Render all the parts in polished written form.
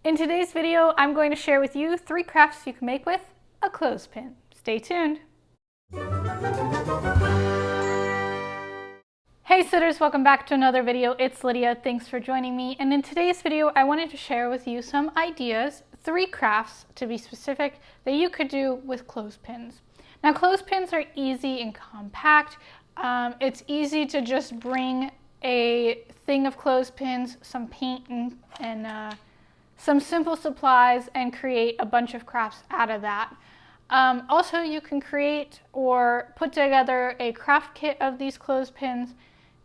In today's video, I'm going to share with you 3 crafts you can make with a clothespin. Stay tuned. Hey sitters, welcome back to another video. It's Lydia. Thanks for joining me. And in today's video, I wanted to share with you some ideas, 3 crafts to be specific, that you could do with clothespins. Now, clothespins are easy and compact. It's easy to just bring a thing of clothespins, some paint, and some simple supplies and create a bunch of crafts out of that. Also, you can create or put together a craft kit of these clothespins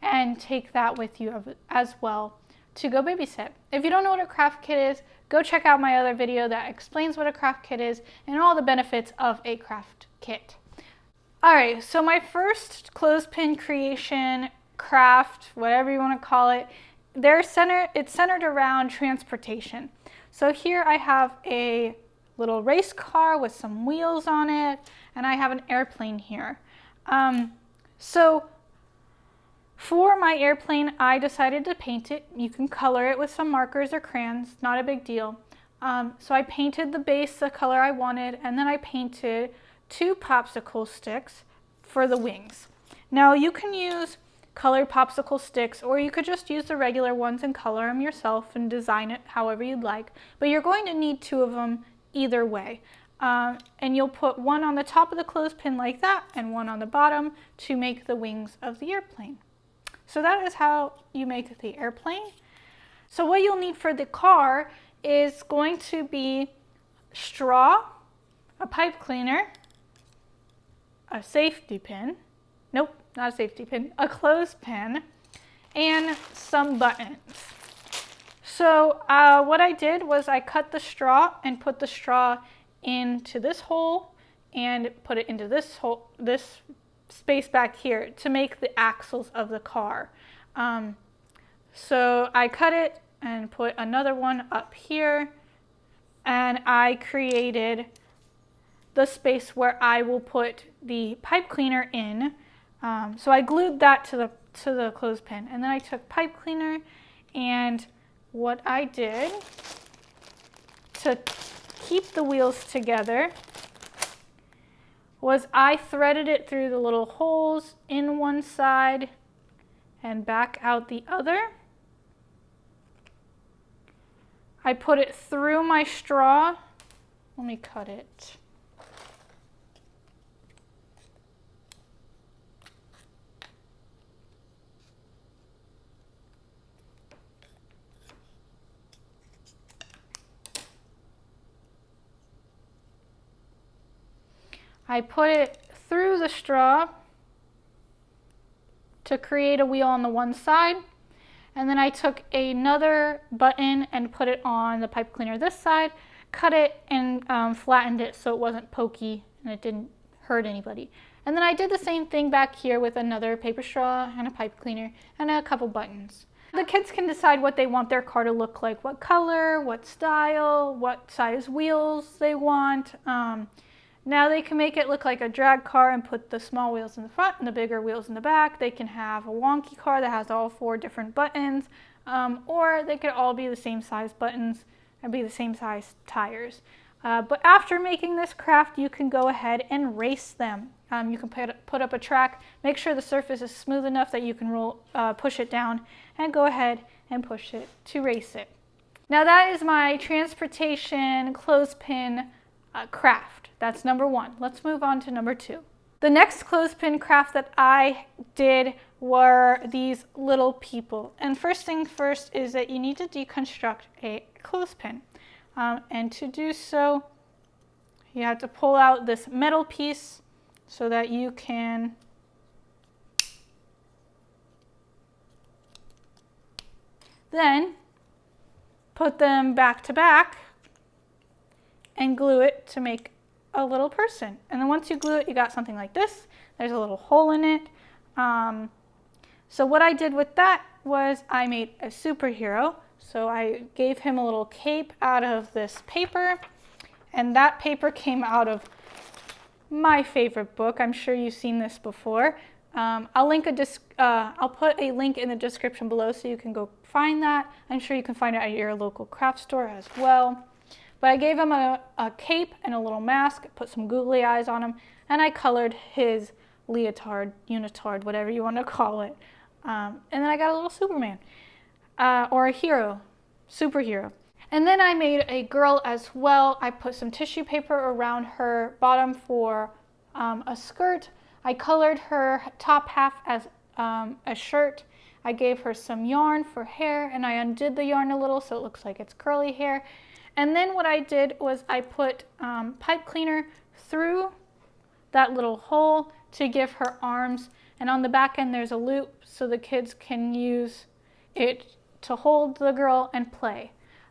and take that with you as well to go babysit. If you don't know what a craft kit is, go check out my other video that explains what a craft kit is and all the benefits of a craft kit. Alright, so my first clothespin creation, craft, whatever you want to call it, it's centered around transportation. So here I have a little race car with some wheels on it, and I have an airplane here. So for my airplane, I decided to paint it. You can color it with some markers or crayons, not a big deal. So I painted the base the color I wanted, and then I painted 2 popsicle sticks for the wings. Now you can use colored popsicle sticks, or you could just use the regular ones and color them yourself and design it however you'd like, but you're going to need 2 of them either way. And you'll put one on the top of the clothespin like that and one on the bottom to make the wings of the airplane. So that is how you make the airplane. So what you'll need for the car is going to be straw, a pipe cleaner, a safety pin, nope, not a safety pin, a clothespin, and some buttons. So what I did was I cut the straw and put the straw into this hole and put it into this hole, this space back here to make the axles of the car. So I cut it and put another one up here, and I created the space where I will put the pipe cleaner in. So I glued that to the clothespin, and then I took pipe cleaner, and what I did to keep the wheels together was I threaded it through the little holes in one side and back out the other. I put it through my straw. Let me cut it. I put it through the straw to create a wheel on the one side, and then I took another button and put it on the pipe cleaner this side, cut it and flattened it so it wasn't pokey and it didn't hurt anybody. And then I did the same thing back here with another paper straw and a pipe cleaner and a couple buttons. The kids can decide what they want their car to look like, what color, what style, what size wheels they want. Now they can make it look like a drag car and put the small wheels in the front and the bigger wheels in the back. They can have a wonky car that has all 4 different buttons, or they could all be the same size buttons and be the same size tires. But after making this craft, you can go ahead and race them. You can put up a track, make sure the surface is smooth enough that you can push it down, and go ahead and push it to race it. Now that is my transportation clothespin craft. That's number 1. Let's move on to number 2. The next clothespin craft that I did were these little people. And first thing first is that you need to deconstruct a clothespin. And to do so, you have to pull out this metal piece so that you can then put them back to back and glue it to make a little person. And then once you glue it, you got something like this. There's a little hole in it. So what I did with that was I made a superhero. So I gave him a little cape out of this paper, and that paper came out of my favorite book. I'm sure you've seen this before. I'll put a link in the description below so you can go find that. I'm sure you can find it at your local craft store as well. But I gave him a cape and a little mask, put some googly eyes on him, and I colored his leotard, unitard, whatever you want to call it. And then I got a little Superman, or a hero, superhero. And then I made a girl as well. I put some tissue paper around her bottom for a skirt. I colored her top half as a shirt. I gave her some yarn for hair, and I undid the yarn a little so it looks like it's curly hair. And then what I did was I put pipe cleaner through that little hole to give her arms. And on the back end there's a loop so the kids can use it to hold the girl and play.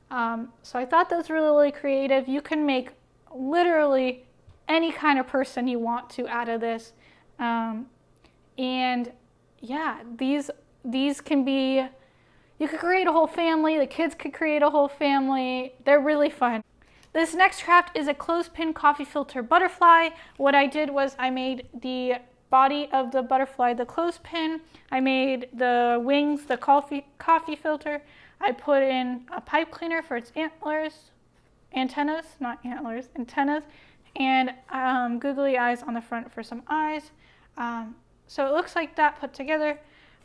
So I thought that was really, really creative. You can make literally any kind of person you want to out of this. And yeah, these can be, you could create a whole family, the kids could create a whole family. They're really fun. This next craft is a clothespin coffee filter butterfly. What I did was I made the body of the butterfly the clothespin. I made the wings the coffee filter. I put in a pipe cleaner for its antennas, and googly eyes on the front for some eyes. So it looks like that put together,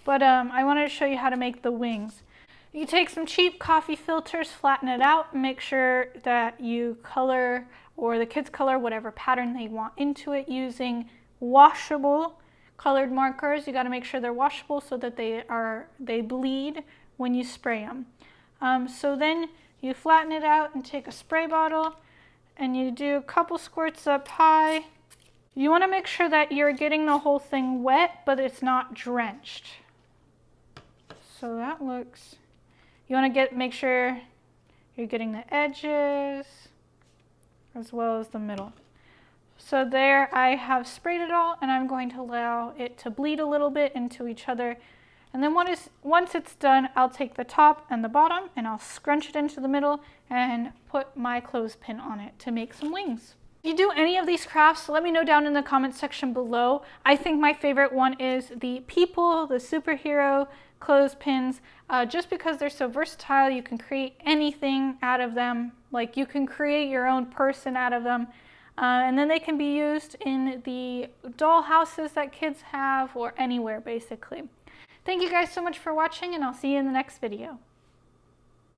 but I wanted to show you how to make the wings. You take some cheap coffee filters, flatten it out, and make sure that you color, or the kids color whatever pattern they want into it using washable colored markers. You got to make sure they're washable so that they bleed when you spray them. So then you flatten it out and take a spray bottle and you do a couple squirts up high. You want to make sure that you're getting the whole thing wet, but it's not drenched. So that looks, you want to make sure you're getting the edges as well as the middle. So there I have sprayed it all, and I'm going to allow it to bleed a little bit into each other. And then once it's done, I'll take the top and the bottom and I'll scrunch it into the middle and put my clothespin on it to make some wings. If you do any of these crafts, let me know down in the comment section below. I think my favorite one is the people, the superhero clothespins, just because they're so versatile. You can create anything out of them. Like, you can create your own person out of them. And then they can be used in the doll houses that kids have, or anywhere basically. Thank you guys so much for watching, and I'll see you in the next video.